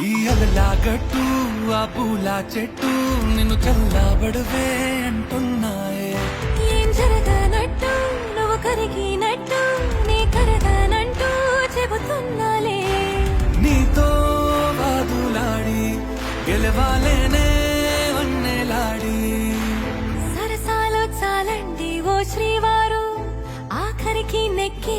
ఈ అలలాగట్టు ఆ పూల చెట్టు నిన్ను చల్లబడవే అంటున్నాయే. ఏం జరగనట్టు నువ్వు కరిగినట్టు నీ కరగనంటూ చెబుతున్నాలే. నీతో వాదులాడి గెలవాలేనే వన్నెలాడి. సరసాలు చాలండి ఓ శ్రీవారు, ఆఖరికి నెక్కి